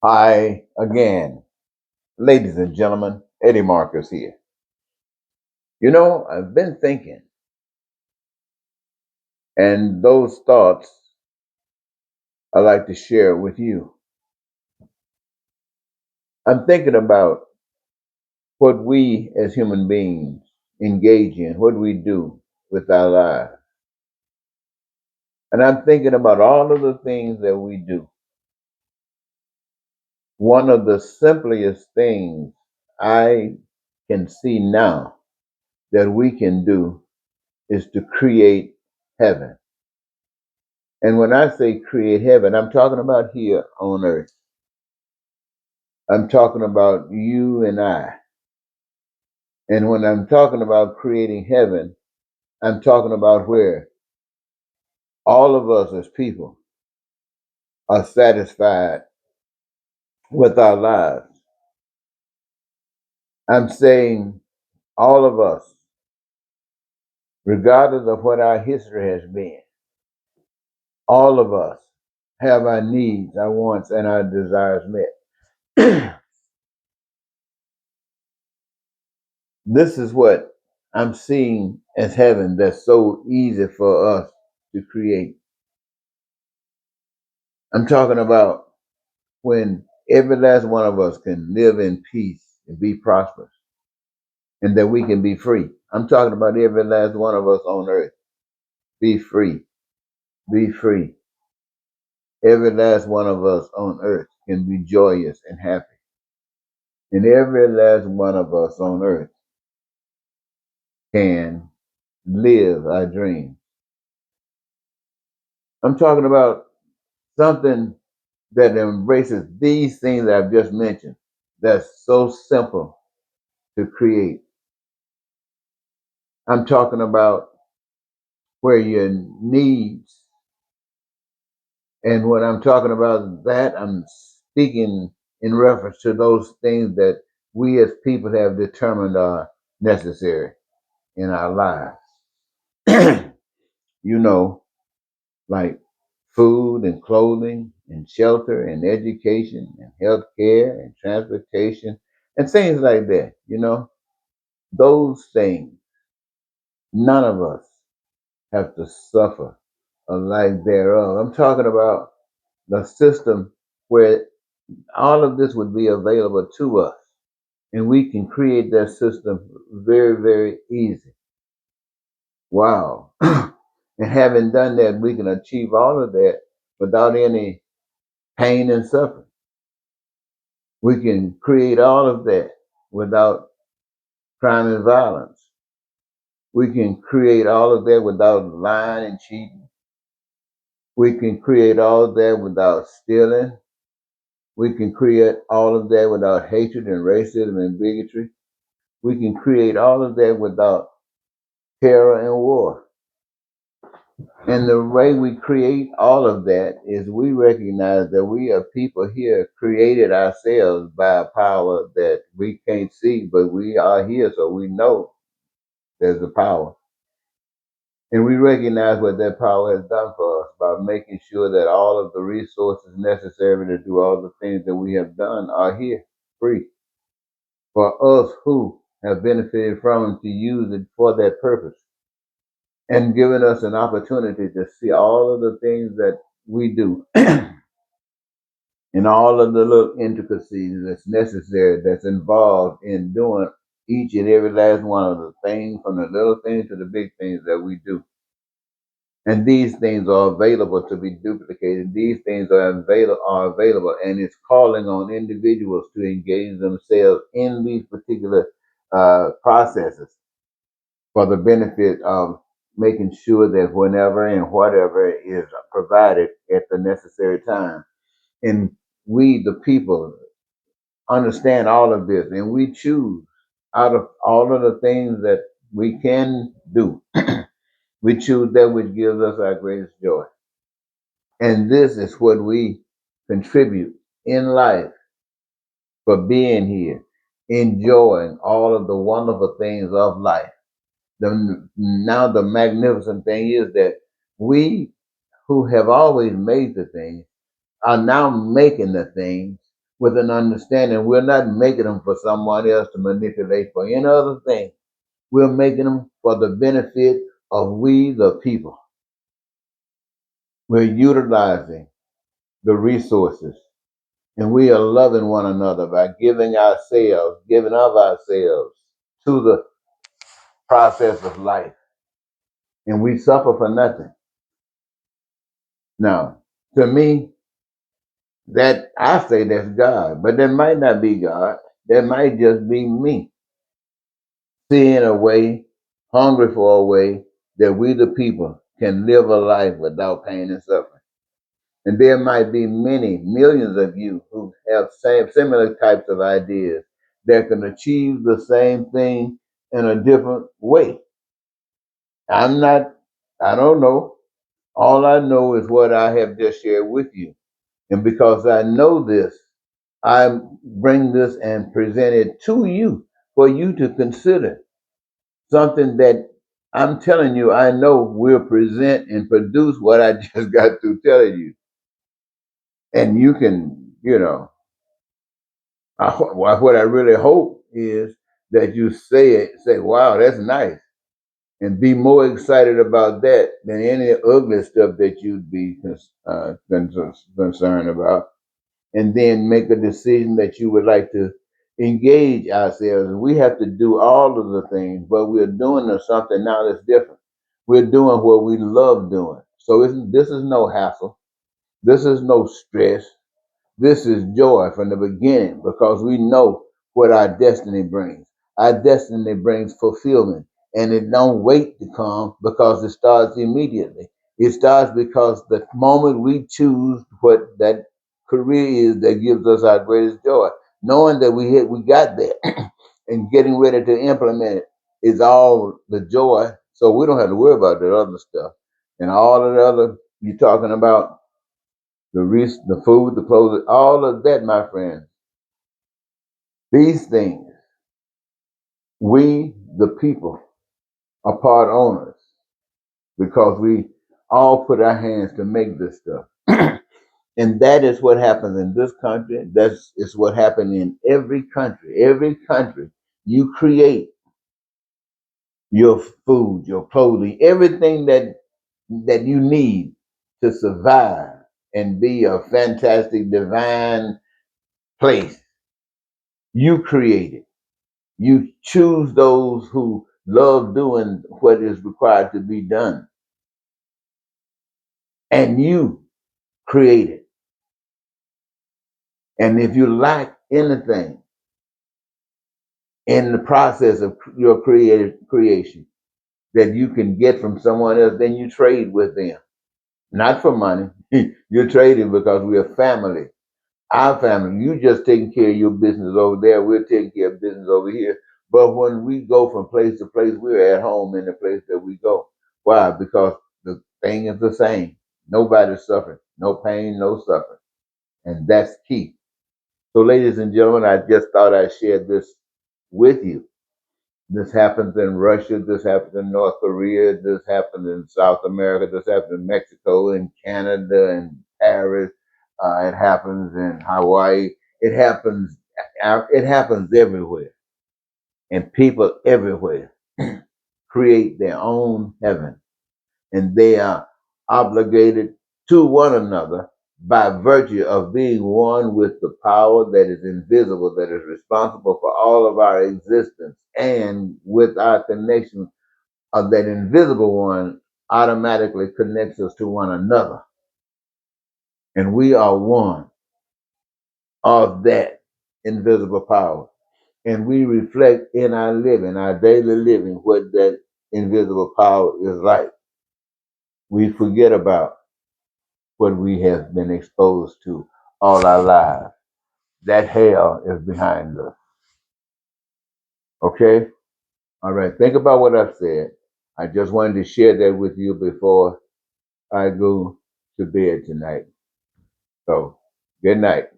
Hi again, ladies and gentlemen. Eddie Marcus here. I've been thinking, and those thoughts I like to share with you. I'm thinking about what we as human beings engage in, what we do with our lives. And I'm thinking about all of the things that we do. One of the simplest things I can see now that we can do is to create heaven. And when I say create heaven, I'm talking about here on earth. I'm talking about you and I. And when I'm talking about creating heaven, I'm talking about where all of us as people are satisfied with our lives. I'm saying all of us, regardless of what our history has been, all of us have our needs, our wants, and our desires met. This is what I'm seeing as heaven that's so easy for us to create. I'm talking about when every last one of us can live in peace and be prosperous and that we can be free. I'm talking about every last one of us on earth. Be free. Be free. Every last one of us on earth can be joyous and happy. And every last one of us on earth can live our dream. I'm talking about something that embraces these things that I've just mentioned. That's so simple to create. I'm talking about where your needs, and when I'm talking about that, I'm speaking in reference to those things that we as people have determined are necessary in our lives. you know, like food and clothing and shelter and education and health care and transportation and things like that. Those things, none of us have to suffer a life thereof. I'm talking about the system where all of this would be available to us, and we can create that system very, very easy. Wow. And having done that, we can achieve all of that without any pain and suffering. We can create all of that without crime and violence. We can create all of that without lying and cheating. We can create all of that without stealing. We can create all of that without hatred and racism and bigotry. We can create all of that without terror and war. And the way we create all of that is we recognize that we are people here created ourselves by a power that we can't see, but we are here, so we know there's a power. And we recognize what that power has done for us by making sure that all of the resources necessary to do all the things that we have done are here, free, for us who have benefited from it to use it for that purpose, and giving us an opportunity to see all of the things that we do and all of the little intricacies that's necessary, that's involved in doing each and every last one of the things, from the little things to the big things that we do. And these things are available to be duplicated. These things are available, and it's calling on individuals to engage themselves in these particular processes for the benefit of making sure that whenever and whatever is provided at the necessary time. And we, the people, understand all of this, and we choose out of all of the things that we can do, we choose that which gives us our greatest joy. And this is what we contribute in life for being here, enjoying all of the wonderful things of life. Now, the magnificent thing is that we who have always made the things are now making the things with an understanding. We're not making them for someone else to manipulate for any other thing. We're making them for the benefit of we, the people. We're utilizing the resources, and we are loving one another by giving of ourselves to the process of life, and we suffer for nothing. Now, to me, that I say that's God, but that might not be God. That might just be me seeing a way, hungry for a way that we, the people, can live a life without pain and suffering. And there might be many millions of you who have similar types of ideas that can achieve the same thing in a different way. I'm not, I don't know. All I know is what I have just shared with you. And because I know this, I bring this and present it to you for you to consider something that I'm telling you, I know will present and produce what I just got through telling you. And you can, what I really hope is that you say, wow, that's nice, and be more excited about that than any ugly stuff that you'd be concerned about. And then make a decision that you would like to engage ourselves. And we have to do all of the things, but we're doing something now that's different. We're doing what we love doing. So this is no hassle. This is no stress. This is joy from the beginning because we know what our destiny brings. Our destiny brings fulfillment, and it don't wait to come because it starts immediately. It starts because the moment we choose what that career is that gives us our greatest joy, knowing that we got there and getting ready to implement it is all the joy. So we don't have to worry about that other stuff and all of the other you're talking about the food, the clothes, all of that, my friends. These things, we, the people, are part owners because we all put our hands to make this stuff. And that is what happens in this country. That's is what happened in every country. Every country, you create your food, your clothing, everything that you need to survive and be a fantastic, divine place. You create it. You choose those who love doing what is required to be done. And you create it. And if you lack anything in the process of your creation that you can get from someone else, then you trade with them. Not for money. You're trading because we're family. Our family, you just taking care of your business over there. We're taking care of business over here. But when we go from place to place, we're at home in the place that we go. Why? Because the thing is the same. Nobody's suffering. No pain, no suffering. And that's key. So, ladies and gentlemen, I just thought I'd share this with you. This happens in Russia. This happens in North Korea. This happens in South America. This happens in Mexico, in Canada, in Paris. It happens in Hawaii. It happens. It happens everywhere, and people everywhere create their own heaven, and they are obligated to one another by virtue of being one with the power that is invisible, that is responsible for all of our existence, and with our connection of that invisible one automatically connects us to one another. And we are one of that invisible power. And we reflect in our living, our daily living, what that invisible power is like. We forget about what we have been exposed to all our lives. That hell is behind us. Okay? All right. Think about what I've said. I just wanted to share that with you before I go to bed tonight. So, good night.